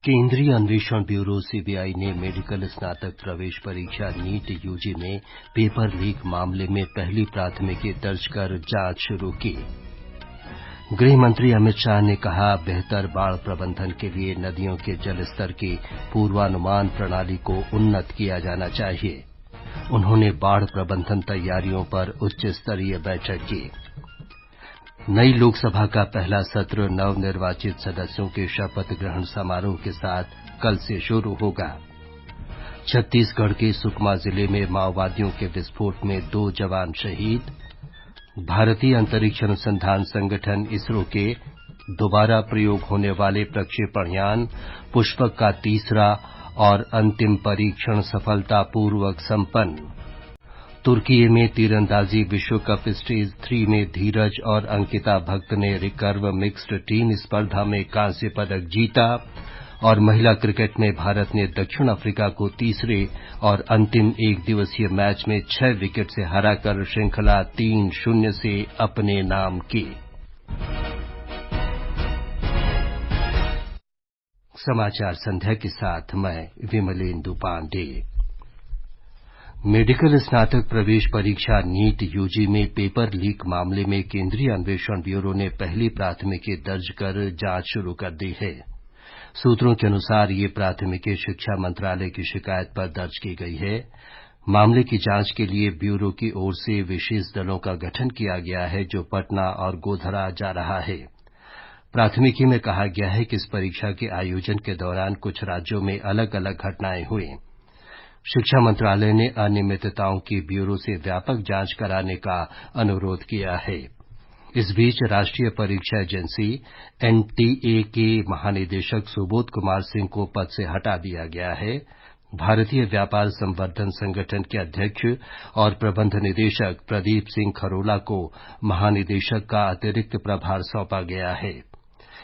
केंद्रीय अन्वेषण bureau CBI ने मेडिकल स्नातक प्रवेश परीक्षा नीट यूजी में पेपर लीक मामले में पहली प्राथमिकी दर्ज कर जांच शुरू की। गृह मंत्री अमित शाह ने कहा, बेहतर बाढ़ प्रबंधन के लिए नदियों के जलस्तर की पूर्वानुमान प्रणाली को उन्नत किया जाना चाहिए। उन्होंने बाढ़ प्रबंधन तैयारियों पर उच्च स्तरीय बैठक की। नई लोकसभा का पहला सत्र नवनिर्वाचित सदस्यों के शपथ ग्रहण समारोह के साथ कल से शुरू होगा। छत्तीसगढ़ के सुकमा जिले में माओवादियों के विस्फोट में 2 जवान शहीद। भारतीय अंतरिक्ष अनुसंधान संगठन इसरो के दोबारा प्रयोग होने वाले प्रक्षेपण यान पुष्पक का तीसरा और अंतिम परीक्षण सफलतापूर्वक संपन्न। तुर्की में तीरंदाजी विश्व कप स्टेज 3 में धीरज और अंकिता भक्त ने रिकर्व मिक्स्ड टीम स्पर्धा में कांस्य पदक जीता और महिला क्रिकेट में भारत ने दक्षिण अफ्रीका को तीसरे और अंतिम एक दिवसीय मैच में 6 विकेट से हराकर श्रृंखला 3-0 से अपने नाम की। समाचार संध्या के साथ मैं विमलेंदु पांडे। मेडिकल स्नातक प्रवेश परीक्षा नीट यूजी में पेपर लीक मामले में केंद्रीय अन्वेषण ब्यूरो ने पहली प्राथमिकी दर्ज कर जांच शुरू कर दी है। सूत्रों के अनुसार ये प्राथमिकी शिक्षा मंत्रालय की शिकायत पर दर्ज की गई है। मामले की जांच के लिए ब्यूरो की ओर से विशेष दलों का गठन किया गया है, जो पटना और गोधरा जा रहा है। प्राथमिकी में कहा गया है कि इस परीक्षा के आयोजन के दौरान कुछ राज्यों में अलग अलग घटनाएं हुई। शिक्षा मंत्रालय ने अनियमितताओं की ब्यूरो से व्यापक जांच कराने का अनुरोध किया है। इस बीच राष्ट्रीय परीक्षा एजेंसी एनटीए के महानिदेशक सुबोध कुमार सिंह को पद से हटा दिया गया है। भारतीय व्यापार संवर्धन संगठन के अध्यक्ष और प्रबंध निदेशक प्रदीप सिंह खरोला को महानिदेशक का अतिरिक्त प्रभार सौंपा गया है।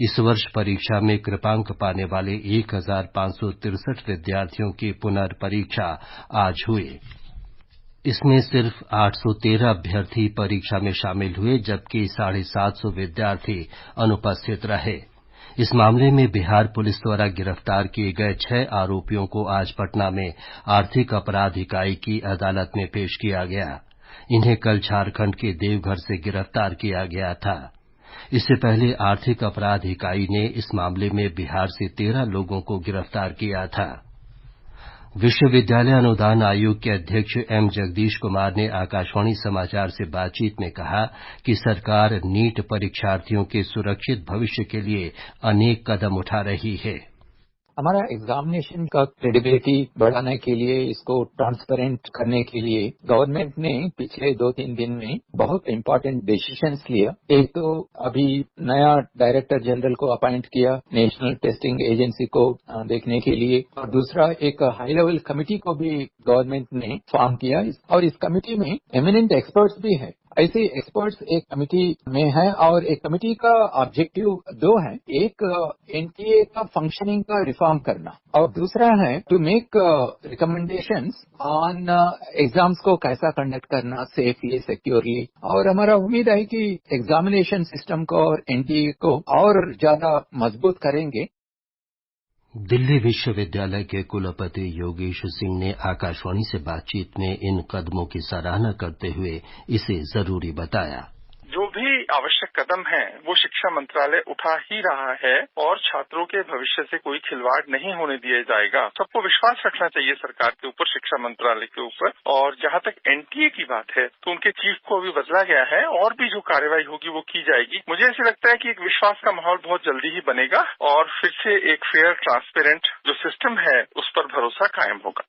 इस वर्ष परीक्षा में कृपांक पाने वाले 1563 विद्यार्थियों की पुनर्परीक्षा आज हुई। इसमें सिर्फ 813 अभ्यर्थी परीक्षा में शामिल हुए, जबकि 750 विद्यार्थी अनुपस्थित रहे। इस मामले में बिहार पुलिस द्वारा गिरफ्तार किए गए 6 आरोपियों को आज पटना में आर्थिक अपराध इकाई की अदालत में पेश किया गया। इन्हें कल झारखंड के देवघर से गिरफ्तार किया गया था। इससे पहले आर्थिक अपराध इकाई ने इस मामले में बिहार से 13 लोगों को गिरफ्तार किया था। विश्वविद्यालय अनुदान आयोग के अध्यक्ष एम जगदीश कुमार ने आकाशवाणी समाचार से बातचीत में कहा कि सरकार नीट परीक्षार्थियों के सुरक्षित भविष्य के लिए अनेक कदम उठा रही है। हमारा एग्जामिनेशन का क्रेडिबिलिटी बढ़ाने के लिए, इसको ट्रांसपेरेंट करने के लिए गवर्नमेंट ने पिछले 2-3 दिन में बहुत इम्पोर्टेंट डिसीजंस लिया। एक तो अभी नया डायरेक्टर जनरल को अपॉइंट किया नेशनल टेस्टिंग एजेंसी को देखने के लिए, और दूसरा एक हाई लेवल कमिटी को भी गवर्नमेंट ने फॉर्म किया और इस कमिटी में एमिनेंट एक्सपर्ट्स भी है। ऐसे एक्सपर्ट्स एक कमिटी में है और एक कमिटी का ऑब्जेक्टिव 2 है। एक एनटीए का फंक्शनिंग का रिफॉर्म करना और दूसरा है to make recommendations on exams को कैसा कंडक्ट करना सेफली, सिक्योरली। और हमारा उम्मीद है कि एग्जामिनेशन सिस्टम को और एनटीए को और ज्यादा मजबूत करेंगे। दिल्ली विश्वविद्यालय के कुलपति योगेश सिंह ने आकाशवाणी से बातचीत में इन कदमों की सराहना करते हुए इसे जरूरी बताया। जो भी आवश्यक कदम है वो शिक्षा मंत्रालय उठा ही रहा है और छात्रों के भविष्य से कोई खिलवाड़ नहीं होने दिया जाएगा। सबको विश्वास रखना चाहिए सरकार के ऊपर, शिक्षा मंत्रालय के ऊपर। और जहां तक एनटीए की बात है तो उनके चीफ को अभी बदला गया है और भी जो कार्रवाई होगी वो की जाएगी। मुझे ऐसा लगता है कि एक विश्वास का माहौल बहुत जल्दी ही बनेगा और फिर से एक फेयर, ट्रांसपेरेंट जो सिस्टम है उस पर भरोसा कायम होगा।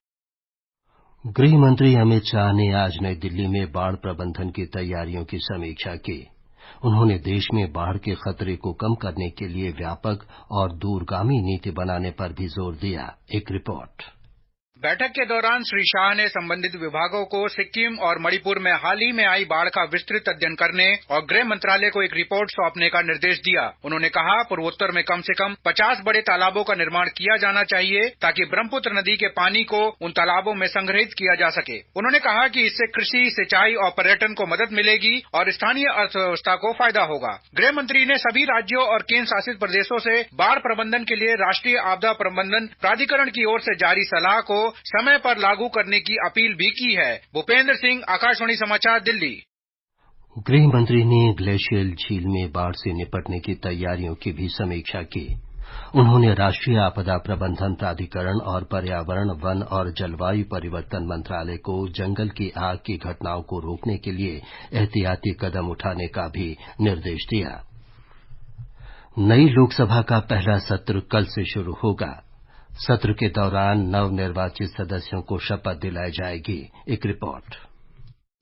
गृह मंत्री अमित शाह ने आज नई दिल्ली में बाढ़ प्रबंधन की तैयारियों की समीक्षा की। उन्होंने देश में बाढ़ के खतरे को कम करने के लिए व्यापक और दूरगामी नीति बनाने पर भी जोर दिया। एक रिपोर्ट। बैठक के दौरान श्री शाह ने संबंधित विभागों को सिक्किम और मणिपुर में हाल ही में आई बाढ़ का विस्तृत अध्ययन करने और गृह मंत्रालय को एक रिपोर्ट सौंपने का निर्देश दिया। उन्होंने कहा, पूर्वोत्तर में कम से कम 50 बड़े तालाबों का निर्माण किया जाना चाहिए ताकि ब्रह्मपुत्र नदी के पानी को उन तालाबों में संग्रहित किया जा सके। उन्होंने कहा कि इससे कृषि, सिंचाई और पर्यटन को मदद मिलेगी और स्थानीय अर्थव्यवस्था को फायदा होगा। गृह मंत्री ने सभी राज्यों और केंद्र शासित प्रदेशों से बाढ़ प्रबंधन के लिए राष्ट्रीय आपदा प्रबंधन प्राधिकरण की ओर से जारी सलाह को समय पर लागू करने की अपील भी की है। भूपेंद्र सिंह, आकाशवाणी समाचार, दिल्ली। गृह मंत्री ने ग्लेशियल झील में बाढ़ से निपटने की तैयारियों की भी समीक्षा की। उन्होंने राष्ट्रीय आपदा प्रबंधन प्राधिकरण और पर्यावरण, वन और जलवायु परिवर्तन मंत्रालय को जंगल की आग की घटनाओं को रोकने के लिए एहतियाती कदम उठाने का भी निर्देश दिया। नई लोकसभा का पहला सत्र कल से शुरू होगा। सत्र के दौरान नवनिर्वाचित सदस्यों को शपथ दिलाई जाएगी। एक रिपोर्ट।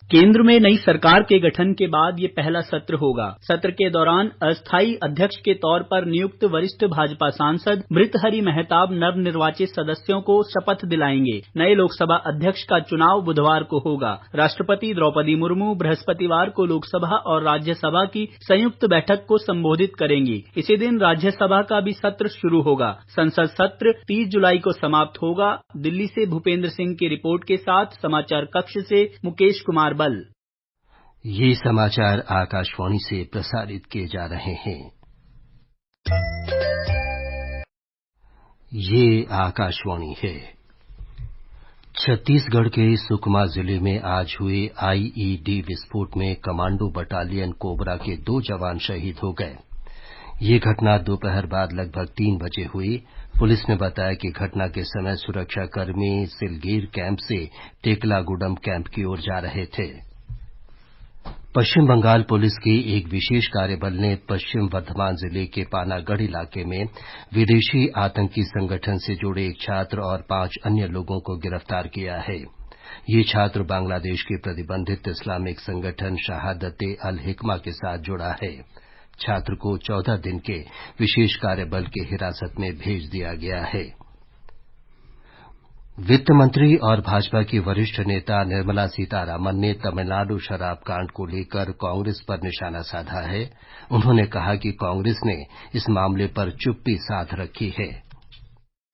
केंद्र में नई सरकार के गठन के बाद ये पहला सत्र होगा। सत्र के दौरान अस्थायी अध्यक्ष के तौर पर नियुक्त वरिष्ठ भाजपा सांसद भृतहरि मेहताब नवनिर्वाचित सदस्यों को शपथ दिलाएंगे। नए लोकसभा अध्यक्ष का चुनाव बुधवार को होगा। राष्ट्रपति द्रौपदी मुर्मू बृहस्पतिवार को लोकसभा और राज्यसभा की संयुक्त बैठक को संबोधित करेंगी। इसी दिन राज्यसभा का भी सत्र शुरू होगा। संसद सत्र 30 जुलाई को समाप्त होगा। दिल्ली से भूपेंद्र सिंह की रिपोर्ट के साथ समाचार कक्ष से मुकेश कुमार बल। ये समाचार आकाशवाणी से प्रसारित किए जा रहे हैं। ये आकाशवाणी है। छत्तीसगढ़ के सुकमा जिले में आज हुए आईईडी विस्फोट में कमांडो बटालियन कोबरा के 2 जवान शहीद हो गए। ये घटना दोपहर बाद लगभग 3 बजे हुई। पुलिस ने बताया कि घटना के समय सुरक्षाकर्मी सिलगीर कैंप से टेकलागुडम कैंप की ओर जा रहे थे। पश्चिम बंगाल पुलिस की एक विशेष कार्यबल ने पश्चिम वर्धमान जिले के पानागढ़ इलाके में विदेशी आतंकी संगठन से जुड़े एक छात्र और 5 अन्य लोगों को गिरफ्तार किया है। ये छात्र बांग्लादेश के प्रतिबंधित इस्लामिक संगठन शहादत-ए-अल-हिकमा के साथ जुड़ा है। छात्र को 14 दिन के विशेष कार्यबल की हिरासत में भेज दिया गया है। वित्त मंत्री और भाजपा की वरिष्ठ नेता निर्मला सीतारामन ने तमिलनाडु शराब कांड को लेकर कांग्रेस पर निशाना साधा है। उन्होंने कहा कि कांग्रेस ने इस मामले पर चुप्पी साध रखी है।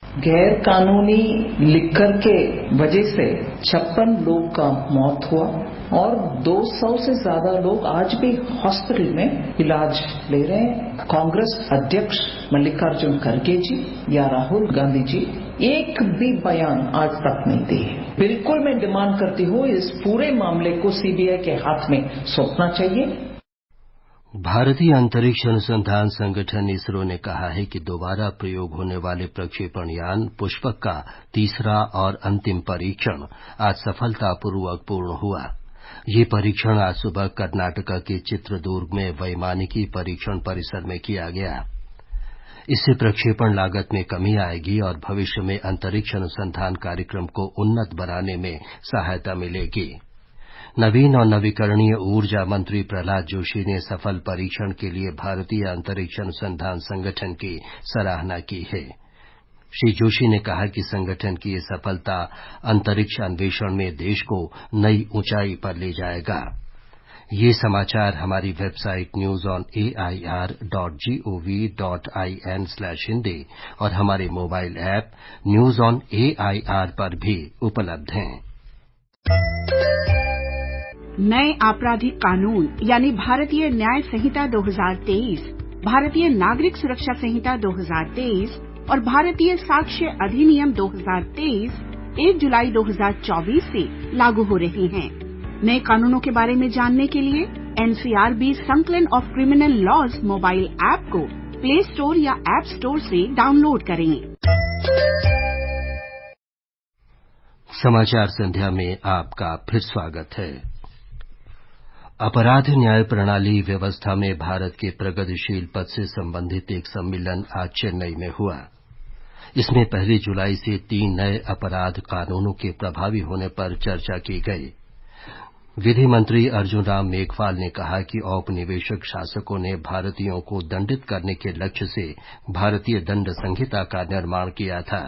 गैर कानूनी लिकर के वजह से 56 लोग का मौत हुआ और 200 से ज्यादा लोग आज भी हॉस्पिटल में इलाज ले रहे हैं। कांग्रेस अध्यक्ष मल्लिकार्जुन खड़गे जी या राहुल गांधी जी एक भी बयान आज तक नहीं दिए। बिल्कुल मैं डिमांड करती हूँ इस पूरे मामले को सीबीआई के हाथ में सौंपना चाहिए। भारतीय अंतरिक्ष अनुसंधान संगठन इसरो ने कहा है कि दोबारा प्रयोग होने वाले प्रक्षेपण यान पुष्पक का तीसरा और अंतिम परीक्षण आज सफलतापूर्वक पूर्ण हुआ। ये परीक्षण आज सुबह कर्नाटक के चित्रदुर्ग में वैमानिकी परीक्षण परिसर में किया गया। इससे प्रक्षेपण लागत में कमी आएगी और भविष्य में अंतरिक्ष अनुसंधान कार्यक्रम को उन्नत बनाने में सहायता मिलेगी। नवीन और नवीकरणीय ऊर्जा मंत्री प्रहलाद जोशी ने सफल परीक्षण के लिए भारतीय अंतरिक्ष अनुसंधान संगठन की सराहना की है। श्री जोशी ने कहा कि संगठन की ये सफलता अंतरिक्ष अन्वेषण में देश को नई ऊंचाई पर ले जाएगा। ये समाचार हमारी वेबसाइट newsonAIR.gov.in/हिंदी और हमारे mobile app news on AIR पर भी उपलब्ध हैं। नए आपराधिक कानून यानी भारतीय न्याय संहिता 2023, भारतीय नागरिक सुरक्षा संहिता 2023 और भारतीय साक्ष्य अधिनियम 2023 1 जुलाई 2024 से लागू हो रहे हैं। नए कानूनों के बारे में जानने के लिए NCRB संकलन of criminal laws mobile app को प्ले स्टोर या ऐप स्टोर से डाउनलोड करें। समाचार संध्या में आपका फिर स्वागत है। अपराध न्याय प्रणाली व्यवस्था में भारत के प्रगतिशील पद से संबंधित एक सम्मेलन आज चेन्नई में हुआ। इसमें 1 जुलाई से 3 नए अपराध कानूनों के प्रभावी होने पर चर्चा की गई। विधि मंत्री अर्जुन राम मेघवाल ने कहा कि औपनिवेशिक शासकों ने भारतीयों को दंडित करने के लक्ष्य से भारतीय दंड संहिता का निर्माण किया था।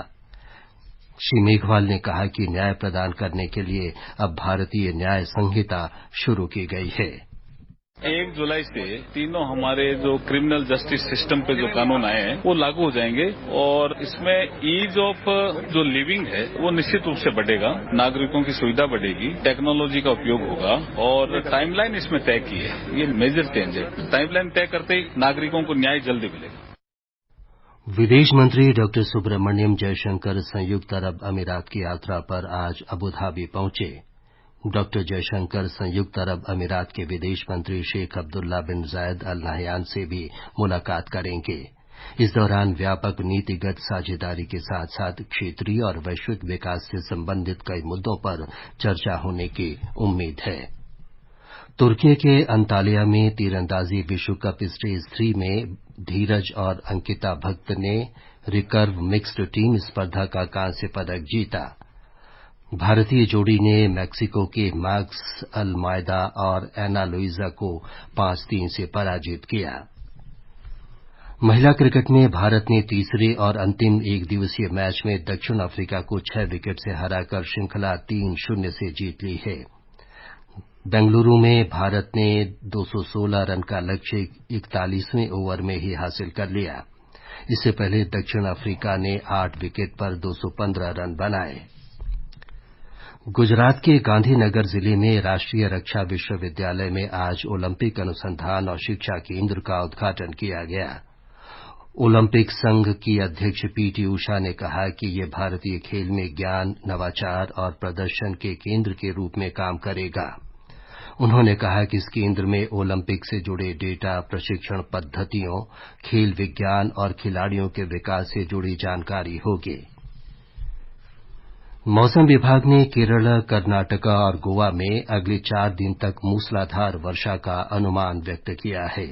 श्री मेघवाल ने कहा कि न्याय प्रदान करने के लिए अब भारतीय न्याय संहिता शुरू की गई है। 1 जुलाई से तीनों हमारे जो क्रिमिनल जस्टिस सिस्टम पे जो कानून आए हैं वो लागू हो जाएंगे और इसमें ईज ऑफ जो लिविंग है वो निश्चित रूप से बढ़ेगा, नागरिकों की सुविधा बढ़ेगी, टेक्नोलॉजी का उपयोग होगा और टाइमलाइन इसमें तय की है। ये मेजर चेंज है। टाइमलाइन तय करते ही नागरिकों को न्याय जल्दी मिलेगा। विदेश मंत्री डॉक्टर सुब्रमण्यम जयशंकर संयुक्त अरब अमीरात की यात्रा पर आज अबुधाबी पहुंचे। डॉक्टर जयशंकर संयुक्त अरब अमीरात के विदेश मंत्री शेख अब्दुल्ला बिन जायद अल नहयान से भी मुलाकात करेंगे। इस दौरान व्यापक नीतिगत साझेदारी के साथ साथ क्षेत्रीय और वैश्विक विकास से संबंधित कई मुद्दों पर चर्चा होने की उम्मीद है। तुर्की के अंतालिया में तीरंदाजी विश्व कप स्टेज 3 में धीरज और अंकिता भक्त ने रिकर्व मिक्स्ड टीम स्पर्धा का कांस्य पदक जीता। भारतीय जोड़ी ने मैक्सिको के मैक्स अल्मायदा और एना लुइजा को 5-3 से पराजित किया। महिला क्रिकेट में भारत ने तीसरे और अंतिम एक दिवसीय मैच में दक्षिण अफ्रीका को 6 विकेट से हराकर श्रृंखला 3-0 से जीत ली है। बेंगलुरू में भारत ने 216 रन का लक्ष्य 41वें ओवर में ही हासिल कर लिया। इससे पहले दक्षिण अफ्रीका ने 8 विकेट पर 215 रन बनाए। गुजरात के गांधीनगर जिले में राष्ट्रीय रक्षा विश्वविद्यालय में आज ओलंपिक अनुसंधान और शिक्षा केंद्र का उद्घाटन किया गया। ओलंपिक संघ की अध्यक्ष पीटी उषा ने कहा कि ये भारतीय खेल में ज्ञान, नवाचार और प्रदर्शन के केंद्र के रूप में काम करेगा। उन्होंने कहा कि इस केंद्र में ओलंपिक से जुड़े डेटा, प्रशिक्षण पद्धतियों, खेल विज्ञान और खिलाड़ियों के विकास से जुड़ी जानकारी होगी। मौसम विभाग ने केरल, कर्नाटक और गोवा में अगले 4 दिन तक मूसलाधार वर्षा का अनुमान व्यक्त किया है।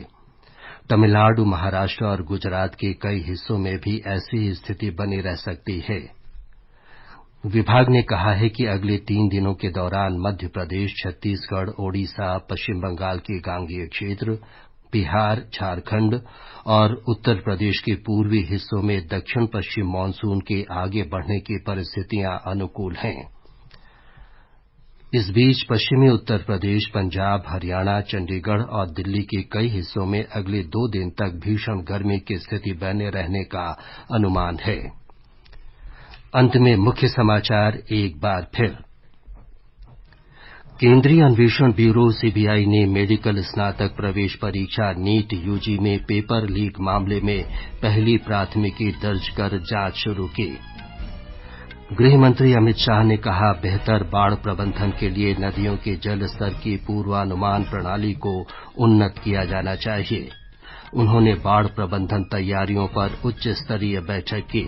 तमिलनाडु, महाराष्ट्र और गुजरात के कई हिस्सों में भी ऐसी ही स्थिति बनी रह सकती है। विभाग ने कहा है कि अगले 3 दिनों के दौरान मध्य प्रदेश, छत्तीसगढ़, ओडिशा, पश्चिम बंगाल के गांगेय क्षेत्र, बिहार, झारखंड और उत्तर प्रदेश के पूर्वी हिस्सों में दक्षिण पश्चिम मानसून के आगे बढ़ने की परिस्थितियां अनुकूल हैं। इस बीच पश्चिमी उत्तर प्रदेश, पंजाब, हरियाणा, चंडीगढ़ और दिल्ली के कई हिस्सों में अगले 2 दिन तक भीषण गर्मी की स्थिति बने रहने का अनुमान है। अंत में मुख्य समाचार एक बार फिर। केंद्रीय अन्वेषण ब्यूरो सीबीआई ने मेडिकल स्नातक प्रवेश परीक्षा नीट यूजी में पेपर लीक मामले में पहली प्राथमिकी दर्ज कर जांच शुरू की। गृह मंत्री अमित शाह ने कहा, बेहतर बाढ़ प्रबंधन के लिए नदियों के जल स्तर की पूर्वानुमान प्रणाली को उन्नत किया जाना चाहिए। उन्होंने बाढ़ प्रबंधन तैयारियों पर उच्च स्तरीय बैठक की।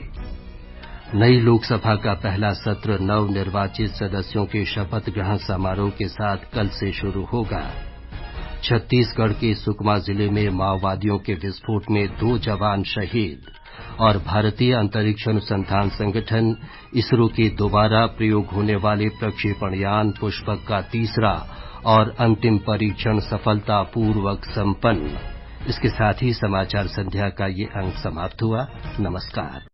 नई लोकसभा का पहला सत्र नवनिर्वाचित सदस्यों के शपथ ग्रहण समारोह के साथ कल से शुरू होगा। छत्तीसगढ़ के सुकमा जिले में माओवादियों के विस्फोट में 2 जवान शहीद और भारतीय अंतरिक्ष अनुसंधान संगठन इसरो के दोबारा प्रयोग होने वाले प्रक्षेपण यान पुष्पक का तीसरा और अंतिम परीक्षण सफलतापूर्वक संपन्न। इसके साथ ही समाचार संध्या का ये अंक समाप्त हुआ। नमस्कार।